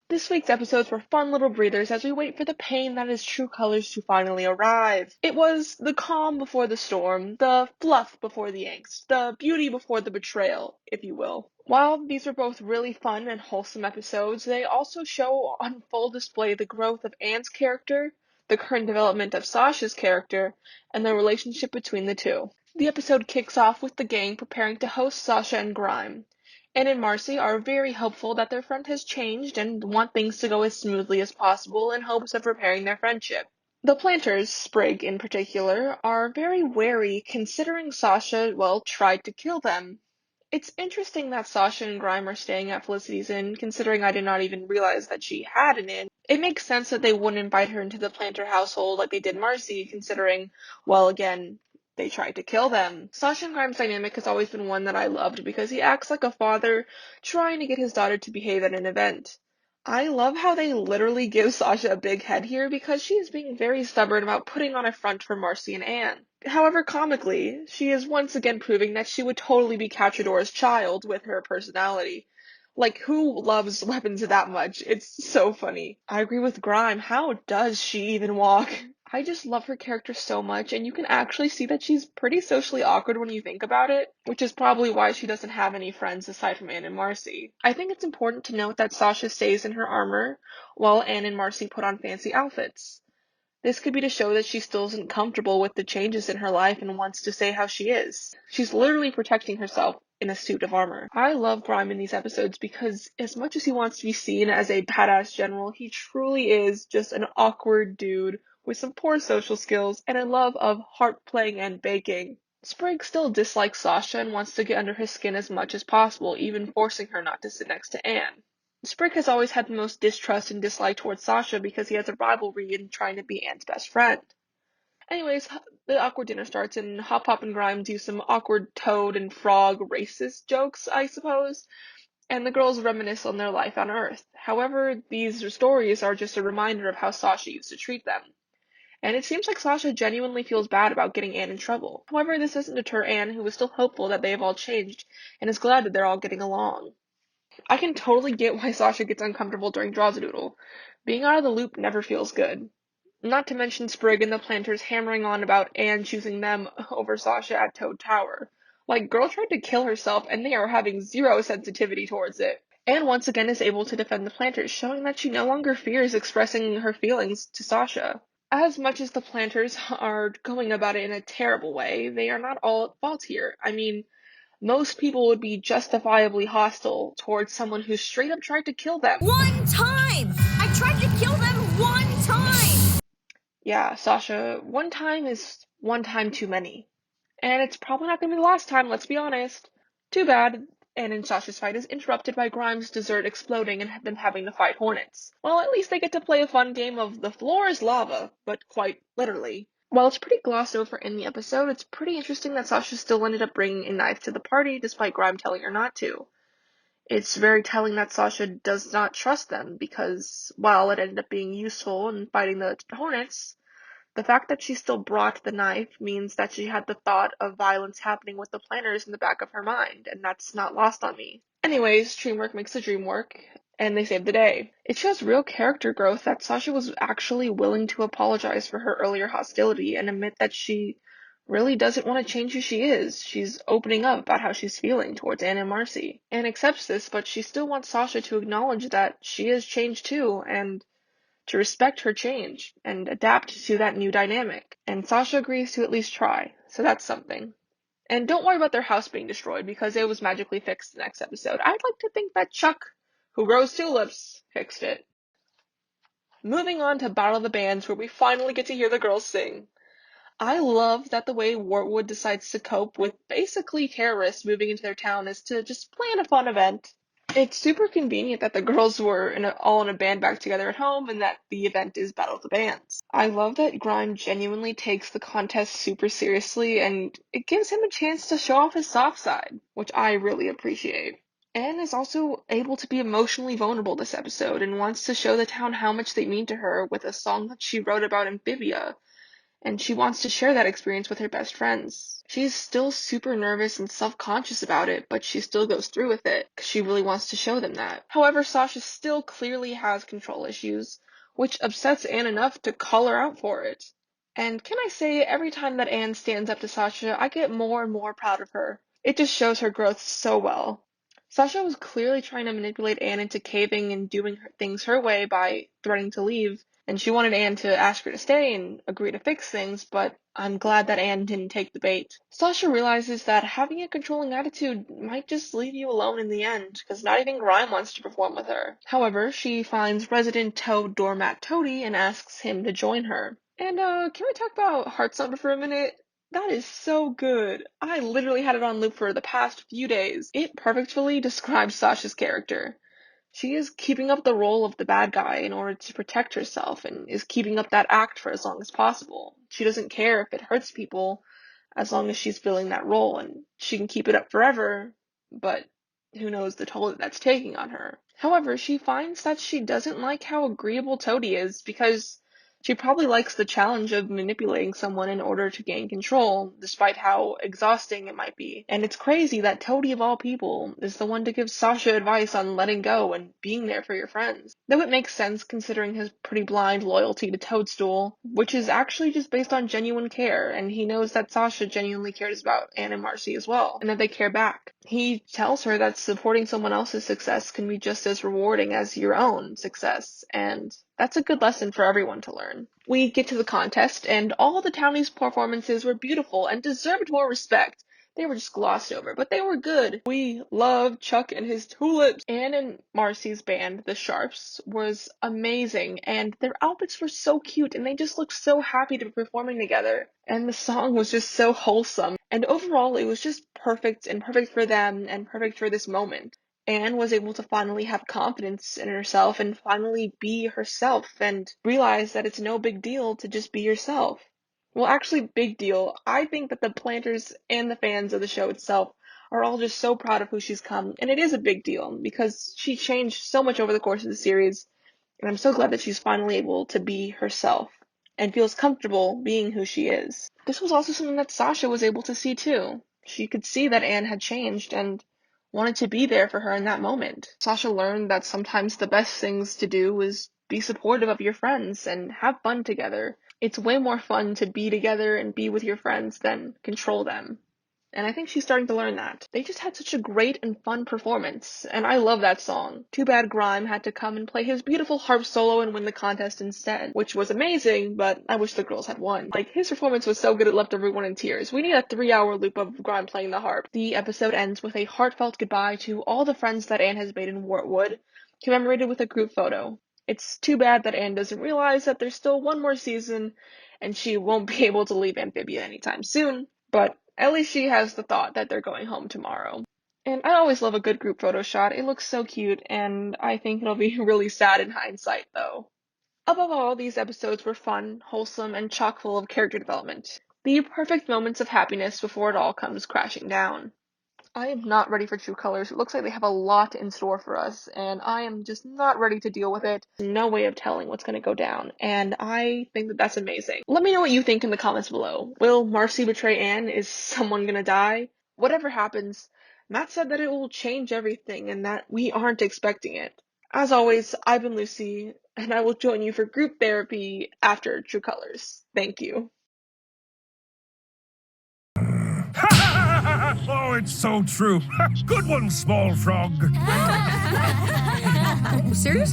This week's episodes were fun little breathers as we wait for the pain that is True Colors to finally arrive. It was the calm before the storm, the fluff before the angst, the beauty before the betrayal, if you will. While these were both really fun and wholesome episodes, they also show on full display the growth of Anne's character, the current development of Sasha's character, and the relationship between the two. The episode kicks off with the gang preparing to host Sasha and Grime. Anne and Marcy are very hopeful that their friend has changed and want things to go as smoothly as possible in hopes of repairing their friendship. The planters, Sprig in particular, are very wary considering Sasha, tried to kill them. It's interesting that Sasha and Grime are staying at Felicity's Inn, considering I did not even realize that she had an inn. It makes sense that they wouldn't invite her into the planter household like they did Marcy, considering, again, they tried to kill them. Sasha and Grime's dynamic has always been one that I loved because he acts like a father trying to get his daughter to behave at an event. I love how they literally give Sasha a big head here because she is being very stubborn about putting on a front for Marcy and Anne. However, comically, she is once again proving that she would totally be Cacciadore's child with her personality. Like, who loves weapons that much? It's so funny. I agree with Grime. How does she even walk? I just love her character so much, and you can actually see that she's pretty socially awkward when you think about it, which is probably why she doesn't have any friends aside from Anne and Marcy. I think it's important to note that Sasha stays in her armor, while Anne and Marcy put on fancy outfits. This could be to show that she still isn't comfortable with the changes in her life and wants to stay how she is. She's literally protecting herself in a suit of armor. I love Grime in these episodes because as much as he wants to be seen as a badass general, he truly is just an awkward dude with some poor social skills and a love of harp playing and baking. Sprig still dislikes Sasha and wants to get under his skin as much as possible, even forcing her not to sit next to Anne. Sprig has always had the most distrust and dislike towards Sasha because he has a rivalry in trying to be Anne's best friend. Anyways, the awkward dinner starts and Hop Hop and Grime do some awkward toad and frog racist jokes, I suppose, and the girls reminisce on their life on Earth. However, these stories are just a reminder of how Sasha used to treat them. And it seems like Sasha genuinely feels bad about getting Anne in trouble. However, this doesn't deter Anne, who is still hopeful that they have all changed and is glad that they're all getting along. I can totally get why Sasha gets uncomfortable during Draw-a-Doodle. Being out of the loop never feels good. Not to mention Sprig and the planters hammering on about Anne choosing them over Sasha at Toad Tower. Like, girl tried to kill herself and they are having zero sensitivity towards it. Anne once again is able to defend the planters, showing that she no longer fears expressing her feelings to Sasha. As much as the planters are going about it in a terrible way, they are not all at fault here. I mean, most people would be justifiably hostile towards someone who straight up tried to kill them. One time! I tried to kill them one time! Yeah, Sasha, one time is one time too many. And it's probably not going to be the last time, let's be honest. Too bad. And in Sasha's fight is interrupted by Grimes' dessert exploding and them having to fight hornets. Well, at least they get to play a fun game of the floor is lava, but quite literally. While it's pretty glossed over in the episode, it's pretty interesting that Sasha still ended up bringing a knife to the party despite Grime telling her not to. It's very telling that Sasha does not trust them because, while it ended up being useful in fighting the hornets, the fact that she still brought the knife means that she had the thought of violence happening with the planners in the back of her mind, and that's not lost on me. Anyways, teamwork makes the dream work, and they save the day. It shows real character growth that Sasha was actually willing to apologize for her earlier hostility and admit that she really doesn't want to change who she is. She's opening up about how she's feeling towards Anne and Marcy. Anne accepts this, but she still wants Sasha to acknowledge that she has changed too, and to respect her change and adapt to that new dynamic. And Sasha agrees to at least try, so that's something. And don't worry about their house being destroyed because it was magically fixed the next episode. I'd like to think that Chuck, who grows tulips, fixed it. Moving on to Battle of the Bands, where we finally get to hear the girls sing. I love that the way Wartwood decides to cope with basically terrorists moving into their town is to just plan a fun event. It's super convenient that the girls were all in a band back together at home and that the event is Battle of the Bands. I love that Grime genuinely takes the contest super seriously and it gives him a chance to show off his soft side, which I really appreciate. Anne is also able to be emotionally vulnerable this episode and wants to show the town how much they mean to her with a song that she wrote about Amphibia. and she wants to share that experience with her best friends. She's still super nervous and self-conscious about it, but she still goes through with it because she really wants to show them that. However, Sasha still clearly has control issues, which upsets Anne enough to call her out for it. And can I say, every time that Anne stands up to Sasha, I get more and more proud of her. It just shows her growth so well. Sasha was clearly trying to manipulate Anne into caving and doing things her way by threatening to leave, and she wanted Anne to ask her to stay and agree to fix things, but I'm glad that Anne didn't take the bait. Sasha realizes that having a controlling attitude might just leave you alone in the end, because not even Grime wants to perform with her. However, she finds resident Toad doormat Toady and asks him to join her. And can we talk about Heart Summer for a minute? That is so good. I literally had it on loop for the past few days. It perfectly describes Sasha's character. She is keeping up the role of the bad guy in order to protect herself and is keeping up that act for as long as possible. She doesn't care if it hurts people as long as she's filling that role, and she can keep it up forever, but who knows the toll that that's taking on her. However, she finds that she doesn't like how agreeable Toady is because she probably likes the challenge of manipulating someone in order to gain control, despite how exhausting it might be. And it's crazy that Toady, of all people, is the one to give Sasha advice on letting go and being there for your friends. Though it makes sense considering his pretty blind loyalty to Toadstool, which is actually just based on genuine care, and he knows that Sasha genuinely cares about Anne and Marcy as well, and that they care back. He tells her that supporting someone else's success can be just as rewarding as your own success, and that's a good lesson for everyone to learn. We get to the contest, and all the townies' performances were beautiful and deserved more respect. They were just glossed over, but they were good. We love Chuck and his tulips. Anne and Marcy's band, the Sharps, was amazing, and their outfits were so cute, and they just looked so happy to be performing together. And the song was just so wholesome, and overall it was just perfect, and perfect for them, and perfect for this moment. Anne was able to finally have confidence in herself and finally be herself and realize that it's no big deal to just be yourself. Well, actually, big deal. I think that the planters and the fans of the show itself are all just so proud of who she's come, and it is a big deal because she changed so much over the course of the series, and I'm so glad that she's finally able to be herself and feels comfortable being who she is. This was also something that Sasha was able to see too. She could see that Anne had changed and wanted to be there for her in that moment. Sasha learned that sometimes the best things to do is be supportive of your friends and have fun together. It's way more fun to be together and be with your friends than control them. And I think she's starting to learn that. They just had such a great and fun performance, and I love that song. Too bad Grime had to come and play his beautiful harp solo and win the contest instead, which was amazing, but I wish the girls had won. Like, his performance was so good it left everyone in tears. We need a 3-hour loop of Grime playing the harp. The episode ends with a heartfelt goodbye to all the friends that Anne has made in Wartwood, commemorated with a group photo. It's too bad that Anne doesn't realize that there's still one more season, and she won't be able to leave Amphibia anytime soon, but at least she has the thought that they're going home tomorrow. And I always love a good group photo shot. It looks so cute, and I think it'll be really sad in hindsight, though. Above all, these episodes were fun, wholesome, and chock full of character development. The perfect moments of happiness before it all comes crashing down. I am not ready for True Colors. It looks like they have a lot in store for us, and I am just not ready to deal with it. No way of telling what's going to go down, and I think that that's amazing. Let me know what you think in the comments below. Will Marcy betray Anne? Is someone going to die? Whatever happens, Matt said that it will change everything and that we aren't expecting it. As always, I've been Lucy, and I will join you for group therapy after True Colors. Thank you. Oh, it's so true. Good one, small frog. Seriously?